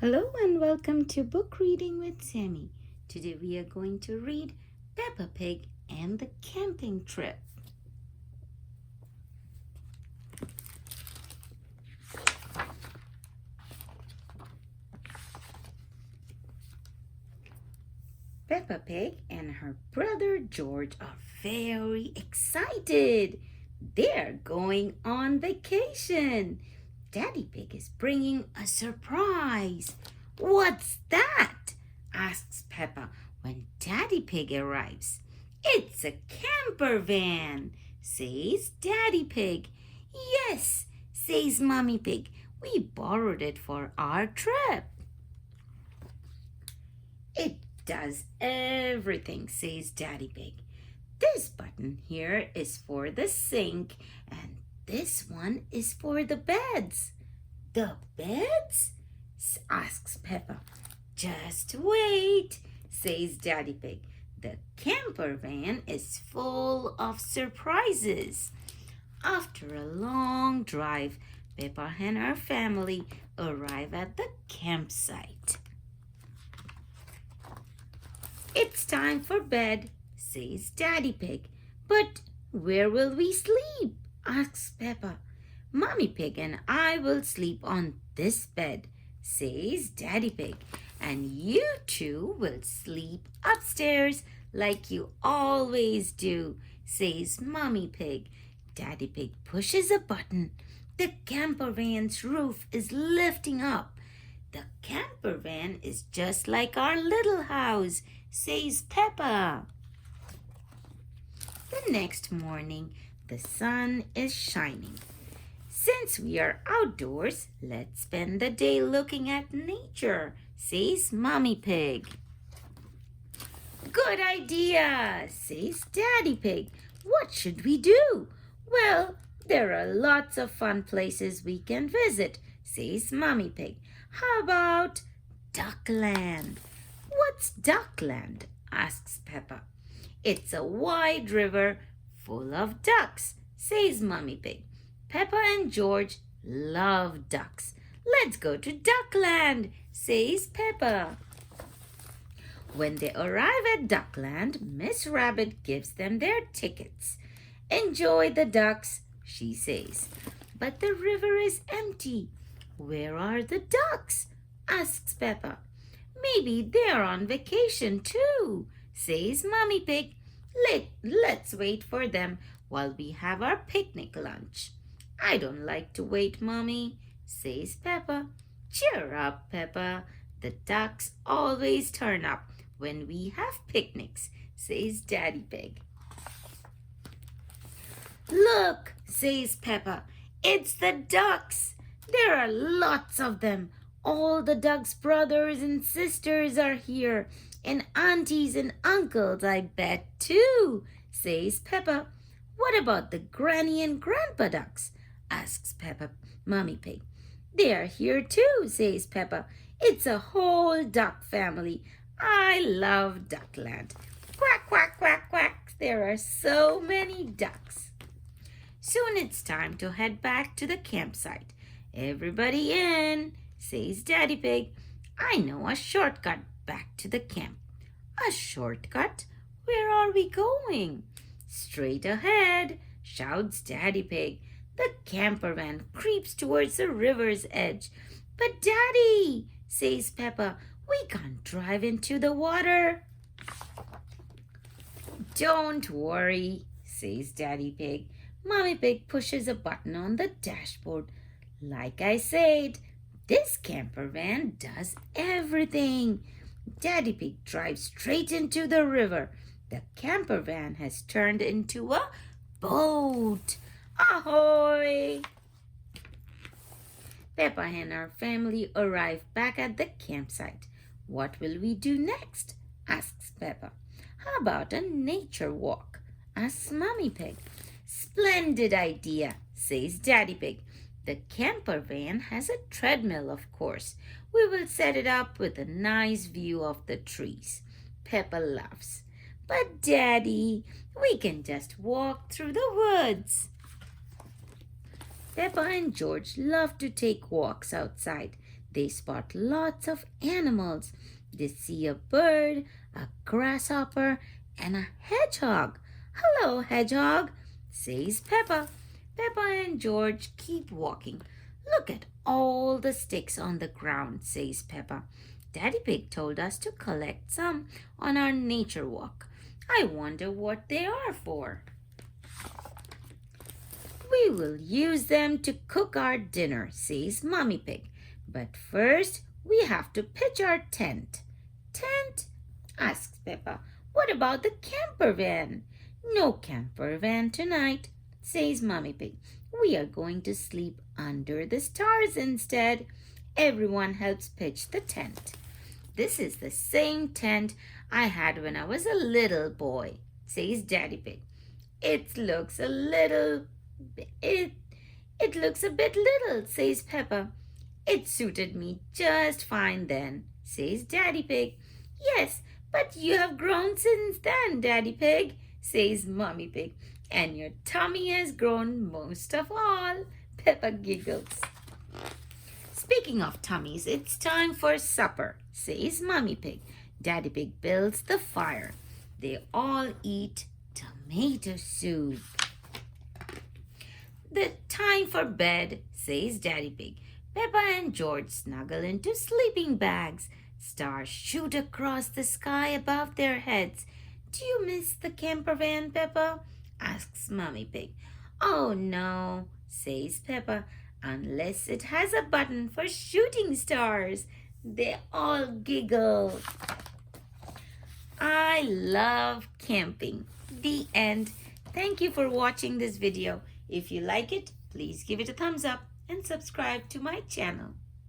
Hello and welcome to Book Reading with Sammy. Today we are going to read Peppa Pig and the Camping Trip. Peppa Pig and her brother George are very excited. They're going on vacation. Daddy Pig is bringing a surprise. What's that? Asks Peppa when Daddy Pig arrives. It's a camper van, says Daddy Pig. Yes, says Mommy Pig. We borrowed it for our trip. It does everything, says Daddy Pig. This button here is for the sink and this one is for the beds. The beds? Asks Peppa. Just wait, says Daddy Pig. The camper van is full of surprises. After a long drive, Peppa and her family arrive at the campsite. It's time for bed, says Daddy Pig. But where will we sleep? Asks Peppa. Mommy Pig and I will sleep on this bed, says Daddy Pig. And you two will sleep upstairs like you always do, says Mommy Pig. Daddy Pig pushes a button. The camper van's roof is lifting up. The camper van is just like our little house, says Peppa. The next morning, the sun is shining. Since we are outdoors, let's spend the day looking at nature, says Mommy Pig. Good idea, says Daddy Pig. What should we do? Well, there are lots of fun places we can visit, says Mommy Pig. How about Duckland? What's Duckland? Asks Peppa. It's a wide river full of ducks, says Mommy Pig. Peppa and George love ducks. Let's go to Duckland, says Peppa. When they arrive at Duckland, Miss Rabbit gives them their tickets. Enjoy the ducks, she says. But the river is empty. Where are the ducks? Asks Peppa. Maybe they're on vacation too, says Mommy Pig. Let's wait for them while we have our picnic lunch. I don't like to wait, Mommy, says Peppa. Cheer up, Peppa. The ducks always turn up when we have picnics, says Daddy Pig. Look, says Peppa. It's the ducks. There are lots of them. All the ducks' brothers and sisters are here, and aunties and uncles, I bet, too, says Peppa. What about the granny and grandpa ducks? Asks Mommy Pig. They are here too, says Peppa. It's a whole duck family. I love Duckland. Quack, quack, quack, quack. There are so many ducks. Soon it's time to head back to the campsite. Everybody in, says Daddy Pig. I know a shortcut back to the camp. A shortcut? Where are we going? Straight ahead, shouts Daddy Pig. The camper van creeps towards the river's edge. But Daddy, says Peppa, we can't drive into the water. Don't worry, says Daddy Pig. Mommy Pig pushes a button on the dashboard. Like I said, this camper van does everything. Daddy Pig drives straight into the river. The camper van has turned into a boat. Ahoy! Peppa and her family arrive back at the campsite. What will we do next? Asks Peppa. How about a nature walk? Asks Mommy Pig. Splendid idea, says Daddy Pig. The camper van has a treadmill, of course. We will set it up with a nice view of the trees. Peppa laughs. But Daddy, we can just walk through the woods. Peppa and George love to take walks outside. They spot lots of animals. They see a bird, a grasshopper, and a hedgehog. Hello, hedgehog, says Peppa. Peppa and George keep walking. Look at all the sticks on the ground, says Peppa. Daddy Pig told us to collect some on our nature walk. I wonder what they are for. We will use them to cook our dinner, says Mommy Pig. But first, we have to pitch our tent. Tent? Asks Peppa. What about the camper van? No camper van tonight, says Mommy Pig. We are going to sleep under the stars instead. Everyone helps pitch the tent. This is the same tent I had when I was a little boy, says Daddy Pig. It looks a bit little, says Peppa. It suited me just fine then, says Daddy Pig. Yes, but you have grown since then, Daddy Pig, says Mommy Pig. And your tummy has grown most of all, Peppa giggles. Speaking of tummies, it's time for supper, says Mommy Pig. Daddy Pig builds the fire. They all eat tomato soup. The time for bed, says Daddy Pig. Peppa and George snuggle into sleeping bags. Stars shoot across the sky above their heads. Do you miss the camper van, Peppa? Asks Mommy Pig. Oh no, says Peppa, unless it has a button for shooting stars. They all giggle. I love camping. The end. Thank you for watching this video. If you like it, please give it a thumbs up and subscribe to my channel.